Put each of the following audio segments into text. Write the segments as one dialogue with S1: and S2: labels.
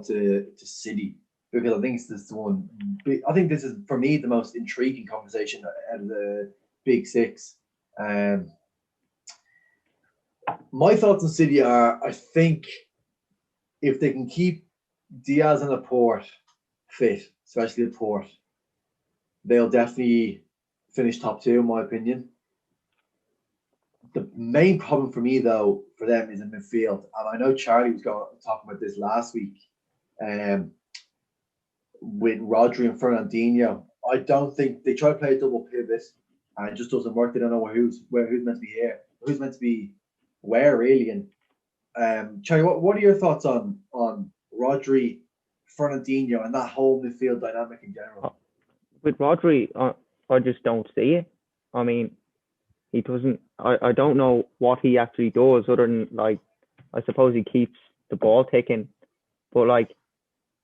S1: to City, because I think it's this one. I think this is, for me, the most intriguing conversation out of the big six. My thoughts on City are, I think if they can keep Diaz and Laporte fit, especially Laporte, they'll definitely finish top two, in my opinion. The main problem for me, though, for them is in midfield. And I know Charlie was talking about this last week with Rodri and Fernandinho. I don't think they try to play a double pivot and it just doesn't work. They don't know who's meant to be here, who's meant to be where, really. And Charlie, what are your thoughts on Rodri, Fernandinho, and that whole midfield dynamic in general?
S2: With Rodri, I just don't see it. I mean, he doesn't. I don't know what he actually does other than, like, I suppose he keeps the ball ticking, but like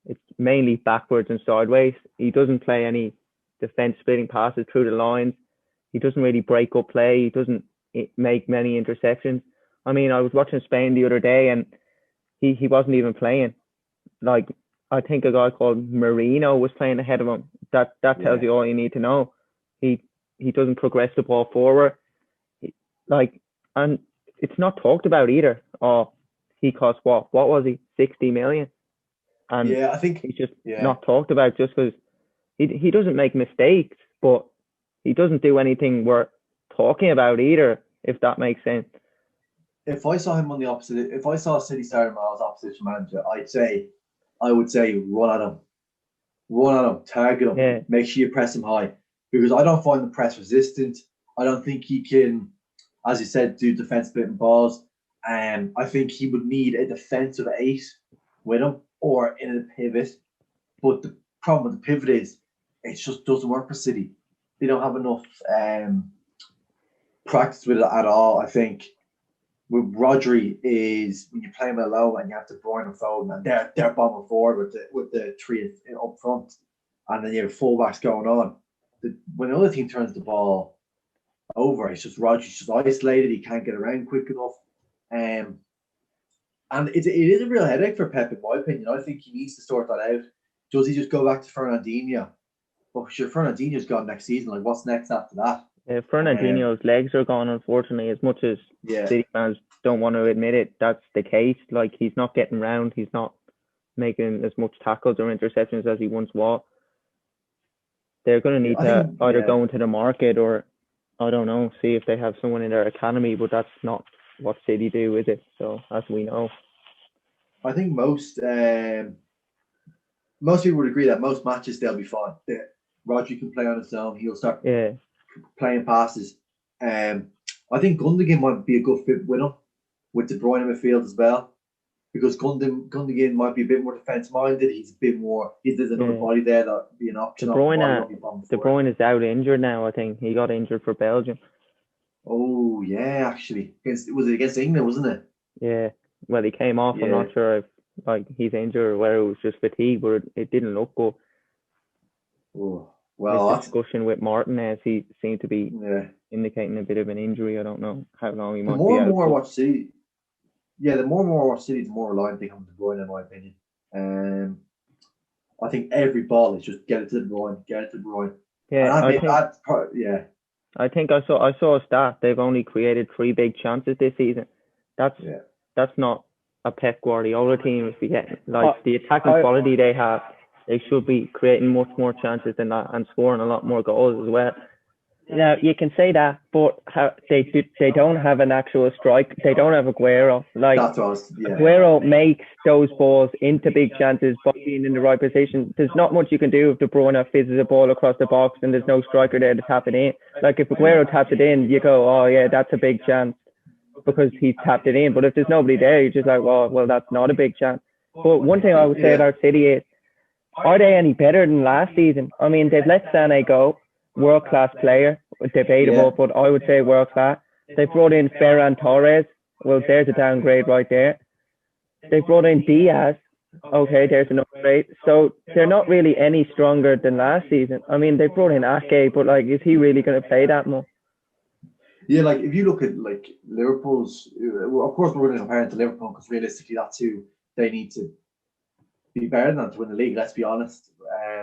S2: it's mainly backwards and sideways. He doesn't play any defense splitting passes through the lines. He doesn't really break up play. He doesn't make many interceptions. I mean, I was watching Spain the other day and he wasn't even playing. Like, I think a guy called Marino was playing ahead of him. That tells you all you need to know. He doesn't progress the ball forward. And it's not talked about either. Oh, he cost what? What was he? 60 million. And
S1: I think
S2: he's just not talked about just because he doesn't make mistakes, but he doesn't do anything worth talking about either, if that makes sense.
S1: If I saw him on the opposite, if I saw City starting Miles opposition manager, I would say run at him, target him, make sure you press him high, because I don't find the press resistant. I don't think he can, as you said, do defense splitting balls. And I think he would need a defensive 8 with him or in a pivot. But the problem with the pivot is it just doesn't work for City. They don't have enough practice with it at all. I think with Rodri is when you play him alone and you have to Bruyne and Foden, and they're bombing forward with the three up front, and then you have fullbacks going on. When the other team turns the ball over, it's just Rodri's just isolated. He can't get around quick enough, and it is a real headache for Pep, in my opinion. I think he needs to sort that out. Does he just go back to Fernandinho? Well, sure, Fernandinho's gone next season. Like, what's next after that?
S2: Fernandinho's legs are gone, unfortunately. As much as City fans don't want to admit it, that's the case. Like, he's not getting round. He's not making as much tackles or interceptions as he once was. They're going to need to either go into the market or, I don't know, see if they have someone in their academy, but that's not what City do, is it? So, as we know.
S1: I think most people would agree that most matches they'll be fine. Rodri can play on his own. He'll start playing passes. I think Gundogan might be a good fit with him, with De Bruyne in midfield as well, because Gundogan might be a bit more defence-minded. He's a bit more. There's another body there that would be an option.
S2: De Bruyne is out injured now. I think he got injured for Belgium.
S1: Oh yeah, actually, was it against England, wasn't it?
S2: Yeah. Well, he came off. I'm not sure if he's injured or whether it was just fatigue, but it didn't look good.
S1: Oh. Well,
S2: discussion with Martinez, he seemed to be indicating a bit of an injury. I don't know how long he might be out.
S1: The more and more I watch City, the more reliant they become De Bruyne, in my opinion. I think every ball is just get it to De Bruyne. Yeah,
S2: I think I saw a stat. They've only created 3 big chances this season. That's not a Pep Guardiola team. If you get the attacking quality they have, they should be creating much more chances than that and scoring a lot more goals as well. Now, you can say that, but they don't have an actual strike. They don't have Aguero. Aguero makes those balls into big chances by being in the right position. There's not much you can do if De Bruyne fizzes a ball across the box and there's no striker there to tap it in. Like, if Aguero taps it in, you go, oh yeah, that's a big chance because he's tapped it in. But if there's nobody there, you're just like, well, that's not a big chance. But one thing I would say about City is, are they any better than last season? I mean, they've let Sané go, world-class player, debatable, but I would say world-class. They brought in Ferran Torres. Well, there's a downgrade right there. They brought in Diaz. Okay, there's an upgrade. So they're not really any stronger than last season. I mean, they brought in Ake, but like, is he really going to play that much?
S1: Yeah, like if you look at like Liverpool's, of course we're going to compare it to Liverpool because realistically that's who they need to be better than that to win the league. Let's be honest.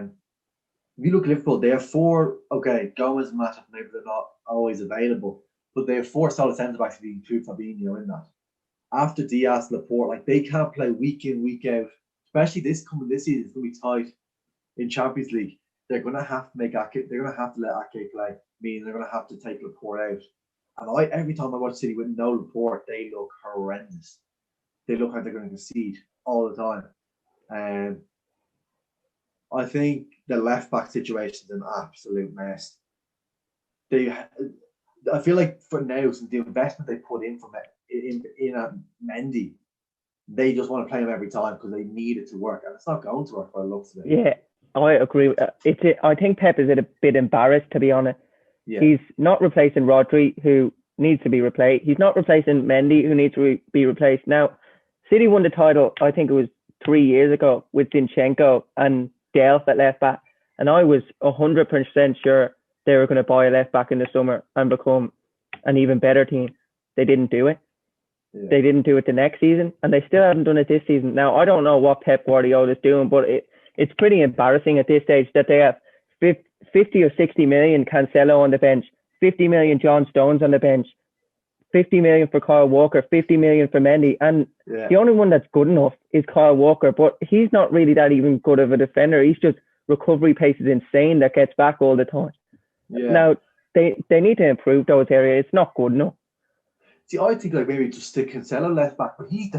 S1: If you look at Liverpool, they have 4. Okay, Gomez and Matip, maybe they're not always available, but they have 4 solid centre backs if you include Fabinho in that. After Diaz, Laporte, like they can't play week in, week out. Especially this season, it's going to be tight in Champions League. They're going to have to make Ake. They're going to have to let Ake play. Meaning they're going to have to take Laporte out. And every time I watch City with no Laporte, they look horrendous. They look like they're going to concede all the time. I think the left back situation is an absolute mess. I feel like for now, since the investment they put in from it in Mendy, they just want to play him every time because they need it to work, and it's not going to work by the looks of it.
S2: Yeah, I agree. I think Pep is a bit embarrassed, to be honest. Yeah. He's not replacing Rodri, who needs to be replaced. He's not replacing Mendy, who needs to be replaced. Now, City won the title, I think it was 3 years ago, with Zinchenko and Delph at left back, and I was 100% sure they were going to buy a left back in the summer and become an even better team. They didn't do it. Yeah. They didn't do it the next season, and they still haven't done it this season. Now, I don't know what Pep Guardiola is doing, but it's pretty embarrassing at this stage that they have 50 or 60 million Cancelo on the bench, 50 million John Stones on the bench, 50 million for Kyle Walker, 50 million for Mendy, and the only one that's good enough is Kyle Walker, but he's not really that even good of a defender. He's just recovery pace is insane that gets back all the time. Yeah. Now, they need to improve those areas. It's not good enough.
S1: See, I think like maybe just stick Cancelo left back, but he's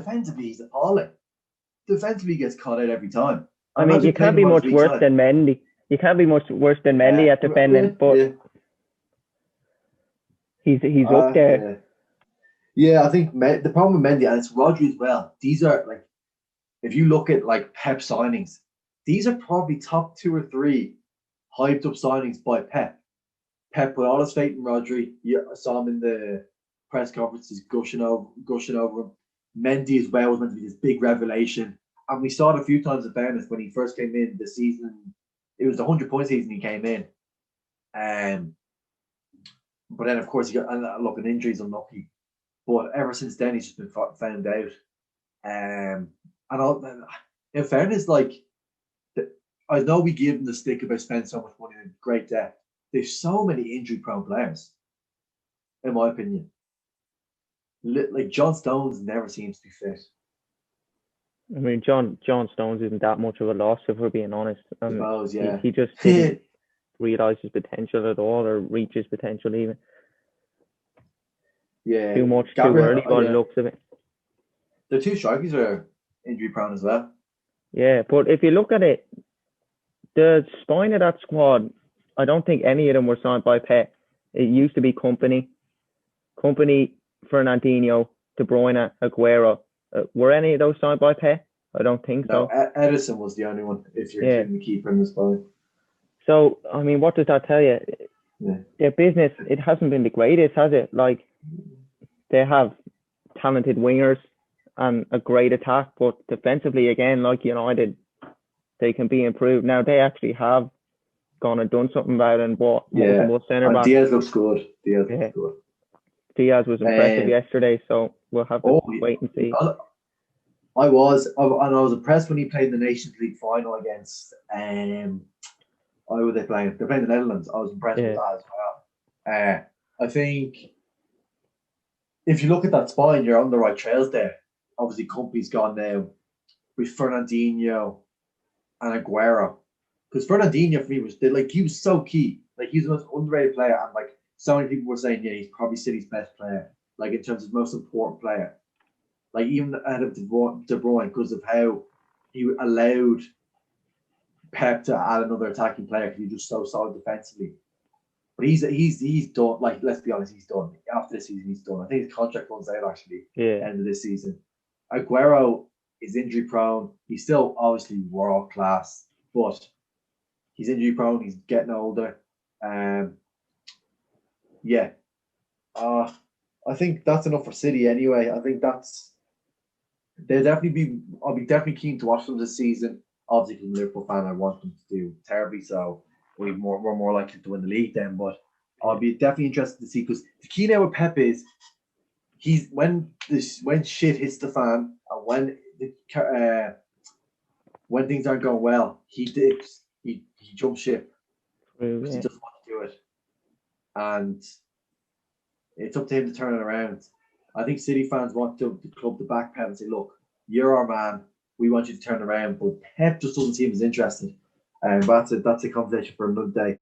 S1: appalling. Defensively, he gets caught out every time.
S2: I mean, you can't be much worse than Mendy. You can't be much worse than Mendy at defending, but he's up there.
S1: Yeah, I think the problem with Mendy, and it's Rodri as well, these are like, if you look at like Pep signings, these are probably top 2 or 3 hyped up signings by Pep. Pep put all his faith in Rodri. I saw him in the press conferences gushing over him. Mendy as well was meant to be this big revelation. And we saw it a few times in fairness when he first came in the season. It was the 100-point season he came in. But then, of course, he got an injuries unlucky. But ever since then, he's just been found out. And in fairness, like, I know we give them the stick about spending so much money in great depth. There's so many injury-prone players, in my opinion. Like, John Stones never seems to be fit.
S2: I mean, John Stones isn't that much of a loss, if we're being honest.
S1: I suppose, yeah.
S2: He just didn't realise his potential at all, or reach his potential even.
S1: Yeah.
S2: Too much, too early by the looks of it.
S1: The 2 strikers are injury-prone as well.
S2: Yeah, but if you look at it, the spine of that squad, I don't think any of them were signed by Pep. It used to be Company, Fernandinho, De Bruyne, Aguero. Were any of those signed by Pep? I don't think so.
S1: No, Edison was the only one, if you're including the keeper in the spine.
S2: So, I mean, what does that tell you? Yeah. Their business, it hasn't been the greatest, has it? Like, they have talented wingers and a great attack, but defensively, again, like United, they can be improved. Now, they actually have gone and done something about it and bought multiple centre backs.
S1: Diaz looks good. Looks good.
S2: Diaz was impressive yesterday, so we'll have to wait and see.
S1: I was impressed when he played in the Nations League final against who were they playing? They're playing the Netherlands. I was impressed with that as well. I think if you look at that spine, you're on the right trails there. Obviously, Company's gone now with Fernandinho and Aguero. Because Fernandinho for me he was so key. Like, he's the most underrated player, and like so many people were saying, yeah, he's probably City's best player. Like, in terms of most important player. Like, even ahead of De Bruyne, because of how he allowed Pep to add another attacking player because he's just so solid defensively. But he's done. Like, let's be honest, he's done. After this season, he's done. I think his contract runs out actually. End of this season. Aguero is injury prone. He's still obviously world class, but he's injury prone. He's getting older. I think that's enough for City anyway. I think I'll be definitely keen to watch them this season. Obviously, as a Liverpool fan, I want them to do terribly, so we're more likely to win the league then. But I'll be definitely interested to see, because the key now with Pep is when shit hits the fan, and when when things aren't going well, he dips, he jumps ship because he doesn't want to do it, and it's up to him to turn it around. I think City fans want the club to back Pep and say, "Look, you're our man. We want you to turn around." But Pep just doesn't seem as interested, and that's a conversation for another day.